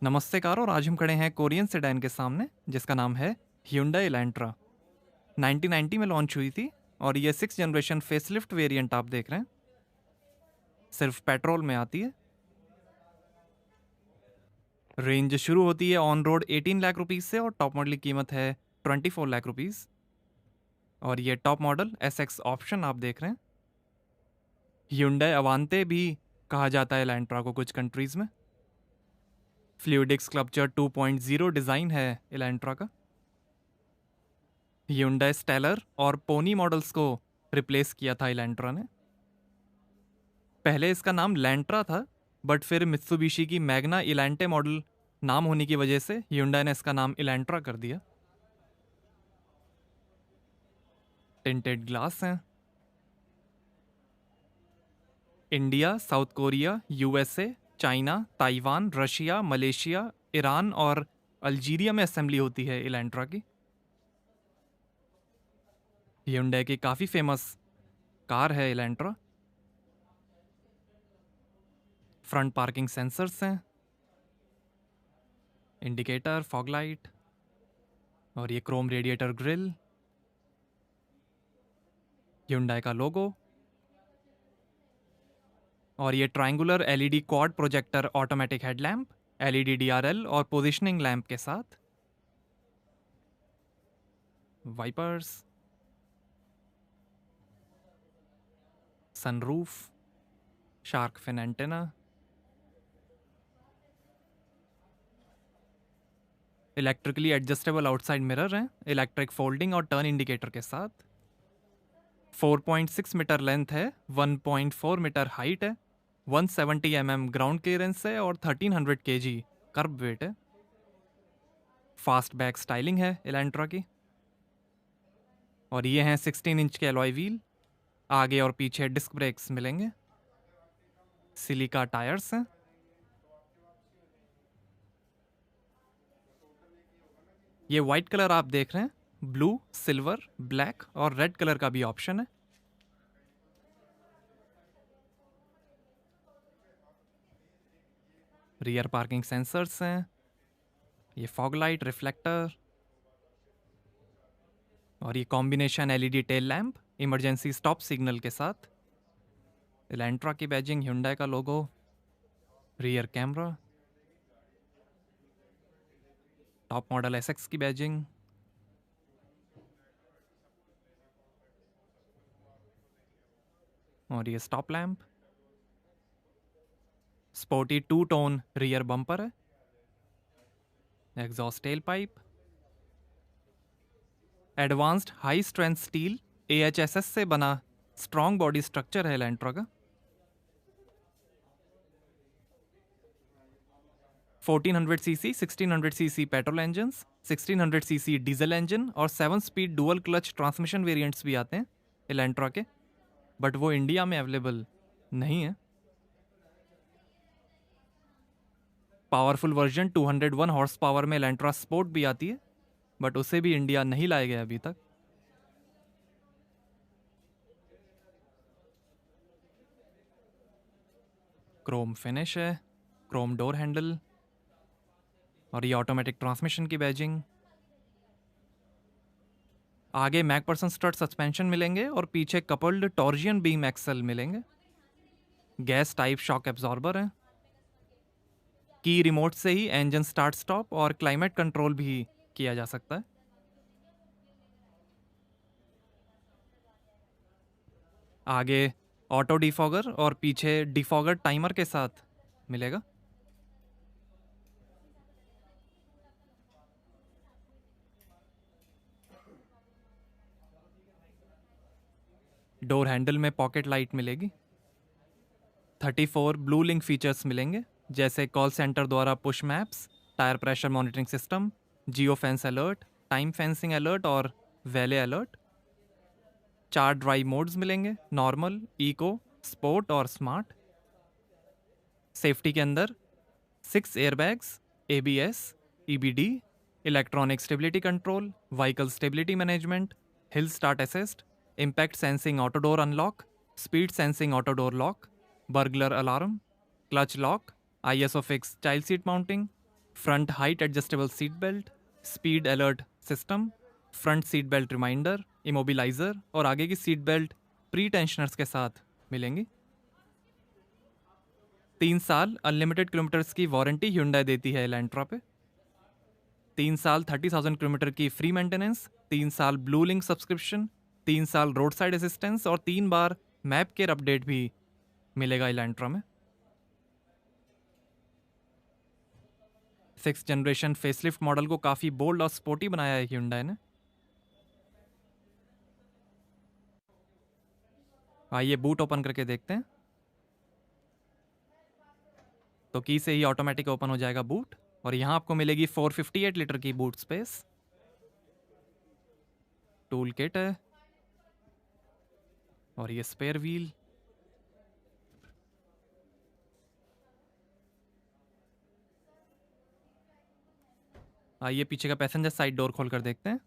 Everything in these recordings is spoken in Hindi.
नमस्ते और आज हम खड़े हैं कोरियन सेडान के सामने जिसका नाम है Hyundai Elantra। 1990 में लॉन्च हुई थी और ये 6th जनरेशन फेसलिफ्ट वेरिएंट आप देख रहे हैं। सिर्फ पेट्रोल में आती है। रेंज शुरू होती है ऑन रोड 18 लाख रुपीज से और टॉप मॉडल की कीमत है 24 लाख रुपीज। और ये टॉप मॉडल SX ऑप्शन आप देख रहे हैं। Hyundai अवांते भी कहा जाता है एलेंट्रा को कुछ कंट्रीज में। फ्लूइडिक स्कल्पचर 2.0 डिज़ाइन है एलेंट्रा का। Hyundai स्टेलर और पोनी मॉडल्स को रिप्लेस किया था एलेंट्रा ने। पहले इसका नाम लैंट्रा था, बट फिर मित्सुबिशी की मैग्ना इलेंटे मॉडल नाम होने की वजह से Hyundai ने इसका नाम इलेंट्रा कर दिया। टिंटेड ग्लास हैं। India, south Korea, USA, China, Taiwan, Russia, Malaysia, Iran और अल्जीरिया में असेंबली होती है इलेंट्रा की। Hyundai की काफ़ी फेमस कार है इलेंट्रा। फ्रंट पार्किंग सेंसर्स हैं, इंडिकेटर, फॉग लाइट और ये क्रोम रेडिएटर ग्रिल। Hyundai का लोगो और ये triangular LED quad projector automatic headlamp, LED DRL और पोजिशनिंग लैंप के साथ। Wipers, sunroof, shark fin antenna, electrically adjustable outside mirror हैं, इलेक्ट्रिक फोल्डिंग और टर्न इंडिकेटर के साथ। 4.6 मीटर लेंथ है, 1.4 मीटर हाइट है, 170 ग्राउंड क्लियरेंस है और 1300 kg कर्ब वेट है। फास्ट बैक स्टाइलिंग है एलेंट्रा की। और ये हैं 16 इंच के एलॉय व्हील, आगे और पीछे डिस्क ब्रेक्स मिलेंगे। सिलिका टायर्स हैं। ये वाइट कलर आप देख रहे हैं, ब्लू, सिल्वर, ब्लैक और रेड कलर का भी ऑप्शन है। रियर पार्किंग सेंसर्स हैं, ये फॉग लाइट, रिफ्लेक्टर और ये combination LED tail lamp emergency stop signal के साथ। एलेंट्रा की बैजिंग, Hyundai का logo, rear camera, top model SX की बैजिंग। और ये stop lamp, sporty 2 tone rear bumper है, exhaust tail pipe, advanced high strength steel AHSS से बना स्ट्रॉन्ग बॉडी स्ट्रक्चर है एलेंट्रा का। 1400 cc, 1600 cc petrol engine, 1600 cc diesel engine और 7 speed dual clutch transmission variants भी आते हैं एलेंट्रा के, बट वो इंडिया में अवेलेबल नहीं है। पावरफुल वर्जन 201 हॉर्स पावर में एलेंट्रा स्पोर्ट भी आती है, बट उसे भी इंडिया नहीं लाया गया अभी तक। क्रोम फिनिश है, क्रोम डोर हैंडल और ये ऑटोमेटिक ट्रांसमिशन की बैजिंग। आगे मैकपर्सन स्ट्रट सस्पेंशन मिलेंगे और पीछे कपल्ड टॉर्जियन बीम एक्सल मिलेंगे। गैस टाइप शॉक एब्जॉर्बर है। की रिमोट से ही इंजन स्टार्ट स्टॉप और क्लाइमेट कंट्रोल भी किया जा सकता है। आगे ऑटो डिफॉगर और पीछे डिफॉगर टाइमर के साथ मिलेगा। डोर हैंडल में पॉकेट लाइट मिलेगी। 34 ब्लू लिंक फीचर्स मिलेंगे, जैसे कॉल सेंटर द्वारा push maps, tyre pressure monitoring system, geo fence alert, time fencing alert और वैले अलर्ट। 4 ड्राइव मोड्स मिलेंगे, नॉर्मल, इको, स्पोर्ट और स्मार्ट। सेफ्टी के अंदर 6 airbags, ABS, EBD, electronic stability control, vehicle stability management, hill start assist, impact sensing auto door unlock, speed sensing auto door lock, burglar alarm, clutch lock, ISO fix child seat mounting, front height adjustable seat belt, speed alert system, front seat belt reminder, immobiliser और आगे की सीट बेल्ट प्री टेंशनर्स के साथ मिलेंगी। 3 साल अनलिमिटेड किलोमीटर्स की वारंटी Hyundai देती है एलेंट्रा पे। 3 साल 30,000 किलोमीटर की फ्री मेंटेनेंस, 3 साल ब्लू लिंक सब्सक्रिप्शन, 3 साल रोड साइड असिस्टेंस और 3 बार मैप केयर अपडेट भी मिलेगा एलेंट्रा में। 6th जनरेशन फेसलिफ्ट मॉडल को काफ़ी बोल्ड और स्पोर्टी बनाया है Hyundai ने। आइए बूट ओपन करके देखते हैं। तो की से ही ऑटोमेटिक ओपन हो जाएगा बूट और यहाँ आपको मिलेगी 458 लीटर की बूट स्पेस। टूल किट है और ये स्पेयर व्हील। आइए पीछे का पैसेंजर साइड डोर खोल कर देखते हैं।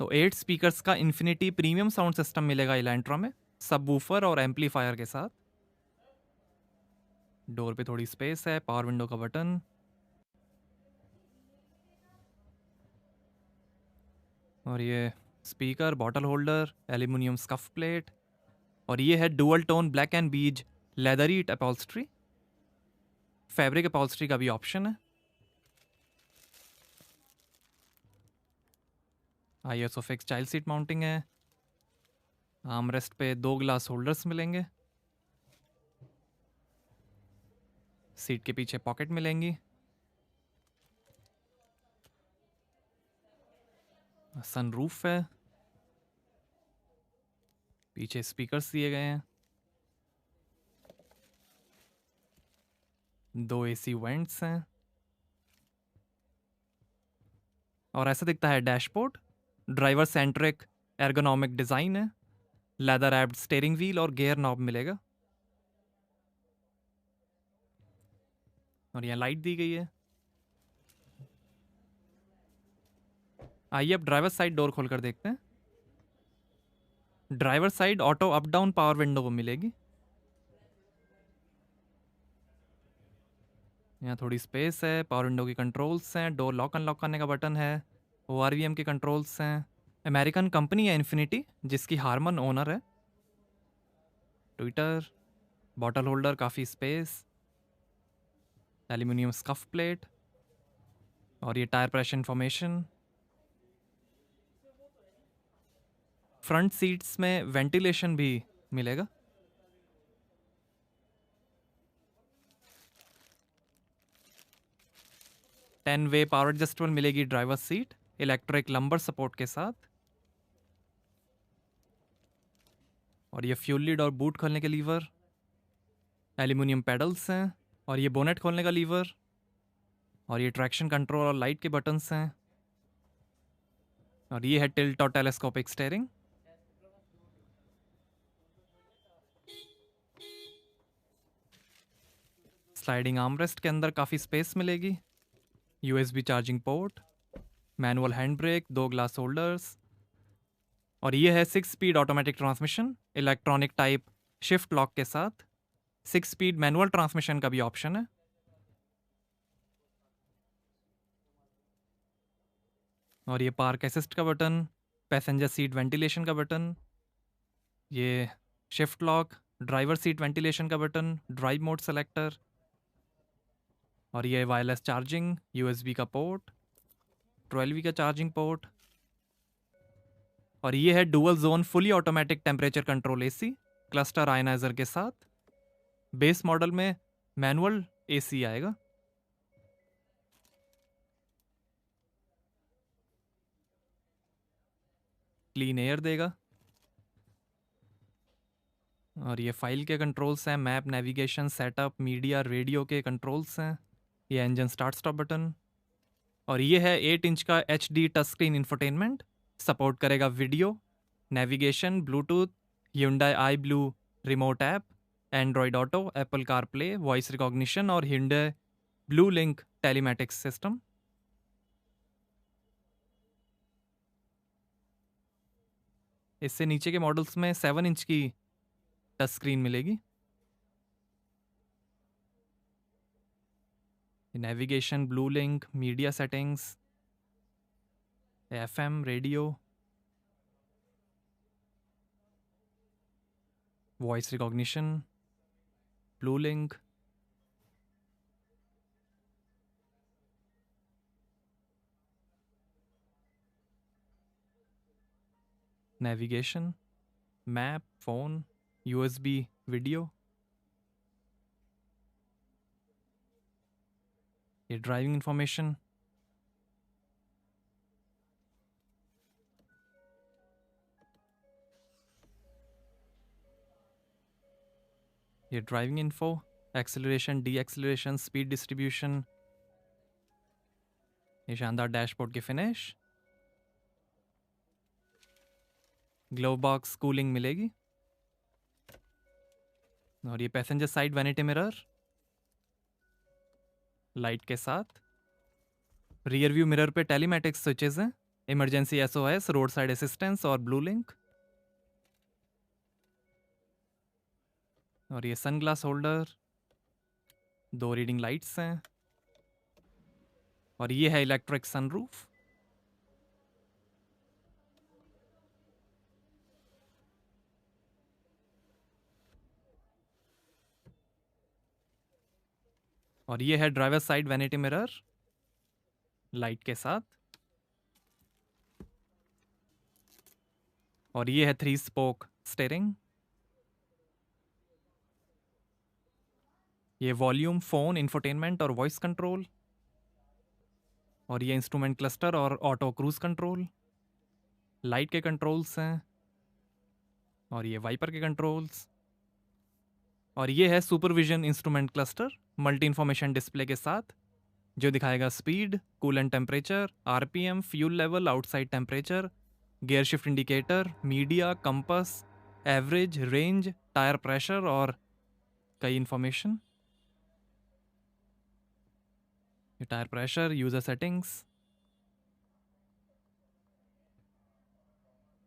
तो 8 स्पीकर्स का इन्फिनिटी प्रीमियम साउंड सिस्टम मिलेगा इलेंट्रा में, सब वूफर और एम्पलीफायर के साथ। डोर पे थोड़ी स्पेस है, पावर विंडो का बटन। और ये speaker, bottle holder, aluminium scuff plate और ये है डुअल टोन ब्लैक एंड बीज लेदरी अपॉल्स्ट्री। फैब्रिक अपॉल्स्ट्री का भी ऑप्शन है। ISOFIX चाइल्ड सीट माउंटिंग है। आर्मरेस्ट पे 2 ग्लास होल्डर्स मिलेंगे। सीट के पीछे पॉकेट मिलेंगी। सनरूफ है। पीछे स्पीकर्स दिए गए हैं। 2 AC वेंट्स हैं और ऐसा दिखता है dashboard. Driver centric ergonomic design है। लेदर रैप्ड स्टीयरिंग व्हील और गियर नॉब मिलेगा और यहाँ लाइट दी गई है। आइए अब ड्राइवर साइड डोर खोलकर देखते हैं। Driver side auto up down power window को मिलेगी। यहाँ थोड़ी स्पेस है, पावर विंडो की कंट्रोल्स हैं, डोर लॉक अनलॉक करने का बटन है, ORVM के कंट्रोल्स हैं। अमेरिकन कंपनी है इन्फिनिटी, जिसकी हारमन ओनर है। ट्विटर, बॉटल होल्डर, काफ़ी स्पेस, एल्यूमिनियम स्कफ प्लेट और ये tyre pressure information. Front seats में वेंटिलेशन भी मिलेगा। टेन वे पावर एडजस्टेबल मिलेगी driver seat, electric lumbar support के साथ। और ये फ्यूल लीड और बूट खोलने के लीवर, एल्यूमिनियम पेडल्स हैं और ये बोनेट खोलने का लीवर और ये ट्रैक्शन कंट्रोल और लाइट के बटन्स हैं और ये है टिल्ट और टेलीस्कोपिक स्टीयरिंग। स्लाइडिंग आर्मरेस्ट के अंदर काफ़ी स्पेस मिलेगी। USB charging port, manual hand brake, 2 glass holders और ये है 6 speed automatic transmission electronic type shift lock के साथ। 6 स्पीड मैनुअल ट्रांसमिशन का भी ऑप्शन है। और ये पार्क असिस्ट का बटन, पैसेंजर सीट वेंटिलेशन का बटन, ये shift lock, driver seat ventilation का बटन, ड्राइव मोड सेलेक्टर और ये वायरलेस चार्जिंग, USB का पोर्ट, 12V का चार्जिंग पोर्ट और ये है dual zone fully automatic temperature control AC cluster ioniser के साथ। बेस मॉडल में मैनुअल AC आएगा। क्लीन एयर देगा और ये फाइल के कंट्रोल्स हैं, map, navigation, setup, media, radio के कंट्रोल्स हैं। ये इंजन स्टार्ट स्टॉप बटन और ये है 8 इंच का HD touch screen infotainment. Support करेगा video, navigation, Bluetooth, Hyundai iBlue remote app, Android Auto, Apple CarPlay, voice recognition और Hyundai Blue Link telematics system. इससे नीचे के मॉडल्स में 7 इंच की टच स्क्रीन मिलेगी। Navigation, Blue Link, media settings, FM radio, voice recognition, Blue Link, navigation, map, phone, USB video, ये ड्राइविंग इंफॉर्मेशन, ये driving info, acceleration, de acceleration, speed distribution, ये शानदार डैशबोर्ड की फिनिश, ग्लोव बॉक्स कूलिंग मिलेगी, और ये passenger side vanity mirror light के साथ, रियर व्यू मिरर पे टेलीमेटिक्स स्विचेस हैं, emergency SOS, road side assistance और ब्लू लिंक, और ये सनग्लास होल्डर, 2 रीडिंग लाइट्स हैं, और ये है इलेक्ट्रिक सनरूफ, और ये है driver side vanity mirror light के साथ, और ये है 3 स्पोक स्टीयरिंग, ये वॉल्यूम, फोन, इंफोटेनमेंट और वॉइस कंट्रोल, और ये इंस्ट्रूमेंट क्लस्टर और ऑटो क्रूज कंट्रोल, लाइट के कंट्रोल्स हैं, और ये वाइपर के कंट्रोल्स, और ये है supervision instrument cluster multi information display के साथ, जो दिखाएगा speed, coolant temperature, RPM, fuel level, outside temperature, gear shift indicator, media, compass, average, range, tyre pressure और कई इंफॉर्मेशन। ये tyre pressure, user settings,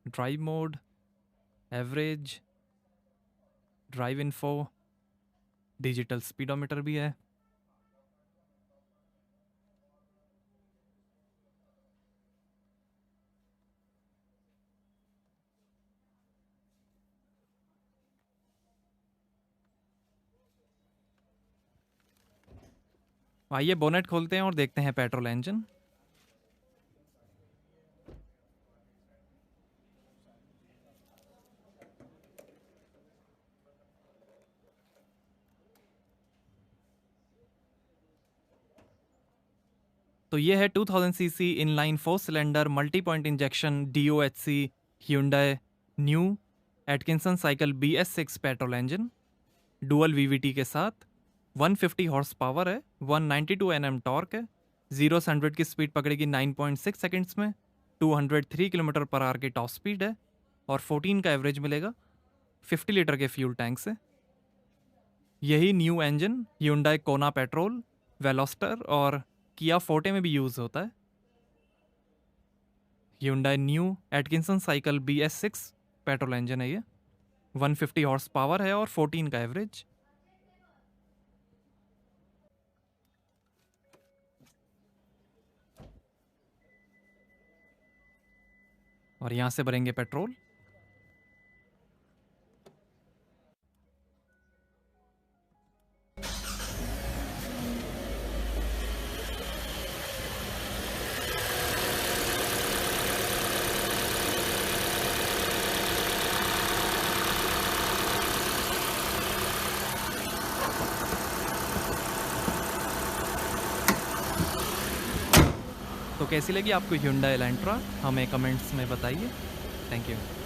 drive mode, average, drive info, digital speedometer भी है। आइए बोनेट खोलते हैं और देखते हैं पेट्रोल इंजन। तो ये है 2000 CC inline 4 cylinder multi point injection DOHC Hyundai new Atkinson cycle BS6 petrol engine dual VVT के साथ। 150 हॉर्स पावर है, 192 Nm टॉर्क है, 0 से 100 की स्पीड पकड़ेगी 9.6 सेकंड्स में, 203 किलोमीटर पर आवर की टॉप स्पीड है और 14 का एवरेज मिलेगा 50 लीटर के फ्यूल टैंक से। यही न्यू इंजन Hyundai कोना पेट्रोल, वेलोस्टर और किया फोर्टे में भी यूज़ होता है। Hyundai new Atkinson cycle BS6 petrol engine है ये, 150 हॉर्स पावर है और 14 का एवरेज। और यहाँ से भरेंगे पेट्रोल। तो कैसी लगी आपको Hyundai Elantra, हमें कमेंट्स में बताइए। Thank you.